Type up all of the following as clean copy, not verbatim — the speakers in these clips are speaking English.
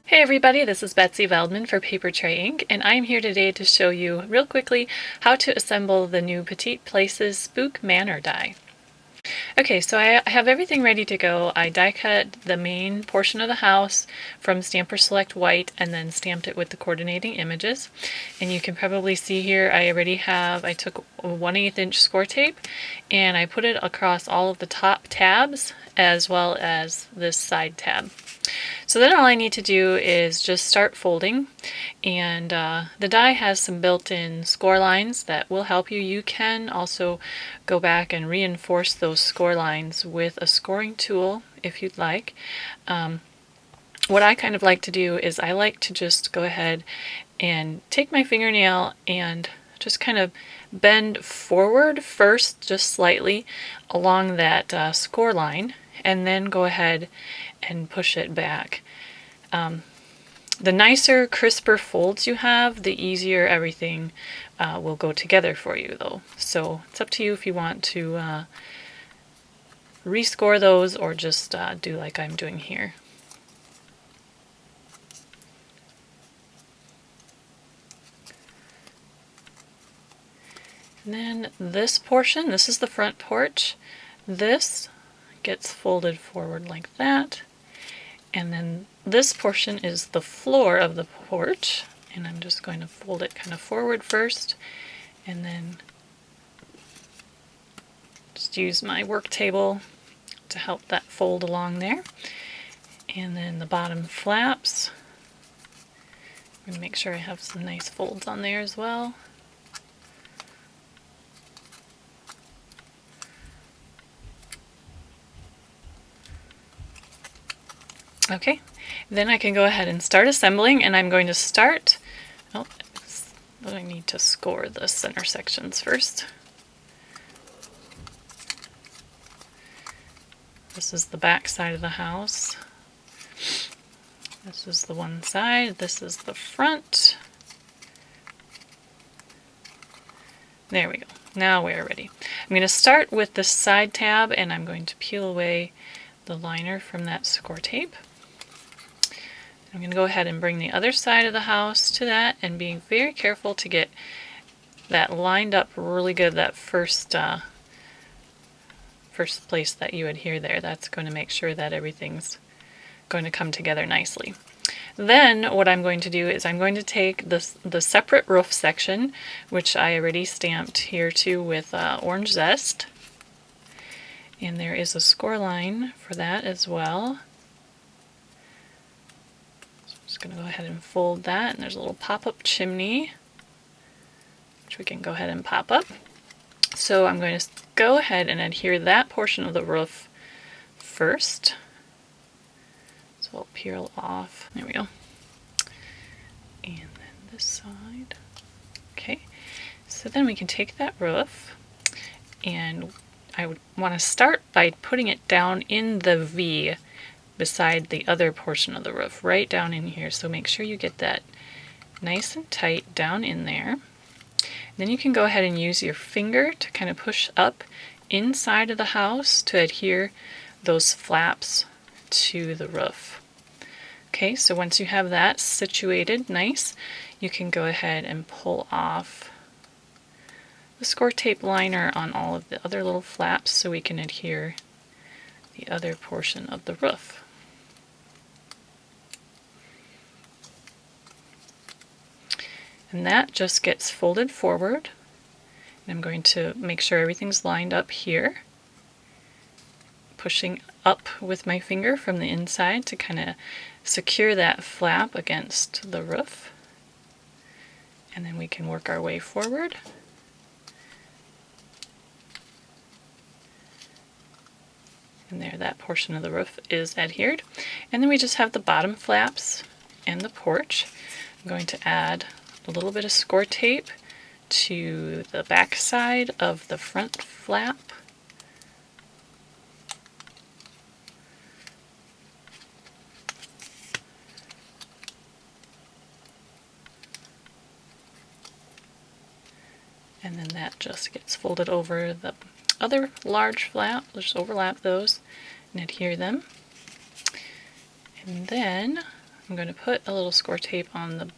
Hey everybody, this is Betsy Veldman for Papertrey Inc. and I'm here today to show you real quickly how to assemble the new Petite Places Spook Manor die. Okay, so I have everything ready to go. I die cut the main portion of the house from Stamper Select White and then stamped it with the coordinating images. And you can probably see here I took a 1/8 inch score tape and I put it across all of the top tabs as well as this side tab. So then all I need to do is just start folding, and the die has some built-in score lines that will help you. You can also go back and reinforce those score lines with a scoring tool if you'd like. What I kind of like to do is I like to just go ahead and take my fingernail and just kind of bend forward first, just slightly along that score line, and then go ahead and push it back. The nicer, crisper folds you have, the easier everything will go together for you though. So it's up to you if you want to rescore those or just do like I'm doing here. And then this portion, this is the front porch. This gets folded forward like that. And then this portion is the floor of the porch, and I'm just going to fold it kind of forward first, and then just use my work table to help that fold along there. And then the bottom flaps, I'm going to make sure I have some nice folds on there as well. Okay, then I can go ahead and start assembling, and I'm going to start, I need to score the center sections first. This is the back side of the house. This is the one side, this is the front. There we go, now we're ready. I'm going to start with the side tab, and I'm going to peel away the liner from that score tape. I'm going to go ahead and bring the other side of the house to that, and being very careful to get that lined up really good, that first place that you adhere there. That's going to make sure that everything's going to come together nicely. Then what I'm going to do is I'm going to take the separate roof section, which I already stamped here too with orange zest, and there is a score line for that as well. Just going to go ahead and fold that, and there's a little pop-up chimney which we can go ahead and pop up. So I'm going to go ahead and adhere that portion of the roof first. So I'll peel off, there we go, and then this side. Okay, so then we can take that roof, and I would want to start by putting it down in the V beside the other portion of the roof, right down in here. So make sure you get that nice and tight down in there. Then you can go ahead and use your finger to kind of push up inside of the house to adhere those flaps to the roof. Okay, so once you have that situated nice, you can go ahead and pull off the score tape liner on all of the other little flaps so we can adhere the other portion of the roof. And that just gets folded forward. And I'm going to make sure everything's lined up here, pushing up with my finger from the inside to kind of secure that flap against the roof. And then we can work our way forward. And there, that portion of the roof is adhered. And then we just have the bottom flaps and the porch. I'm going to add a little bit of score tape to the back side of the front flap. and then that just gets folded over the other large flap. Just overlap those and adhere them. And then I'm going to put a little score tape on the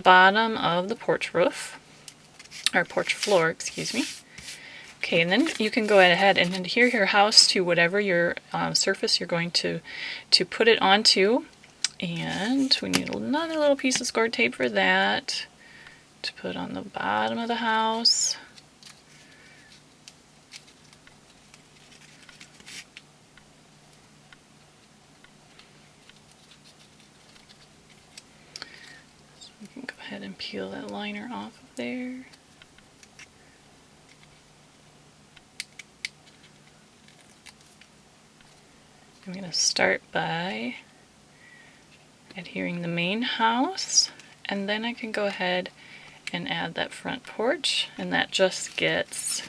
bottom of the porch roof, or porch floor, excuse me. Okay, and then you can go ahead and adhere your house to whatever your surface you're going to put it onto. And we need another little piece of score tape for that to put on the bottom of the house. So we can go ahead and peel that liner off of there. I'm going to start by adhering the main house, and then I can go ahead and add that front porch, and that just gets,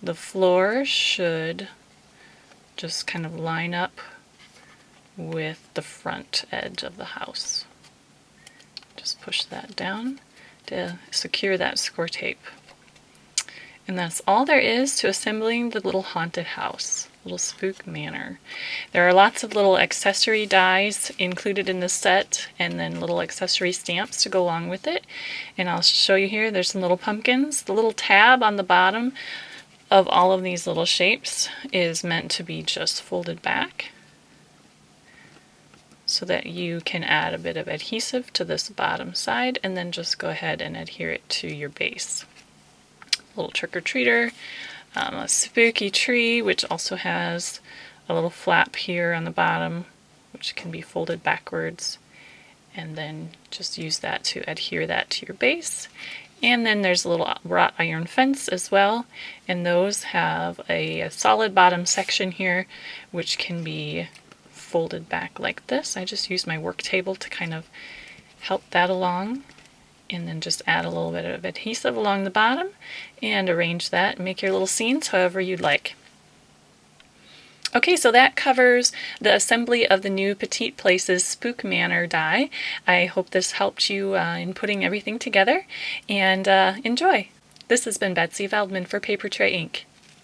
the floor should just kind of line up with the front edge of the house. Just push that down to secure that score tape. And that's all there is to assembling the little haunted house, little Spook Manor. There are lots of little accessory dies included in the set, and then little accessory stamps to go along with it. And I'll show you here, there's some little pumpkins. The little tab on the bottom of all of these little shapes is meant to be just folded back so that you can add a bit of adhesive to this bottom side and then just go ahead and adhere it to your base. Little trick-or-treater, a spooky tree, which also has a little flap here on the bottom, which can be folded backwards, and then just use that to adhere that to your base. And then there's a little wrought iron fence as well, and those have a solid bottom section here, which can be folded back like this. I just use my work table to kind of help that along. And then just add a little bit of adhesive along the bottom and arrange that and make your little scenes however you'd like. Okay, so that covers the assembly of the new Petite Places Spook Manor die. I hope this helped you in putting everything together, and enjoy! This has been Betsy Veldman for Papertrey Inc.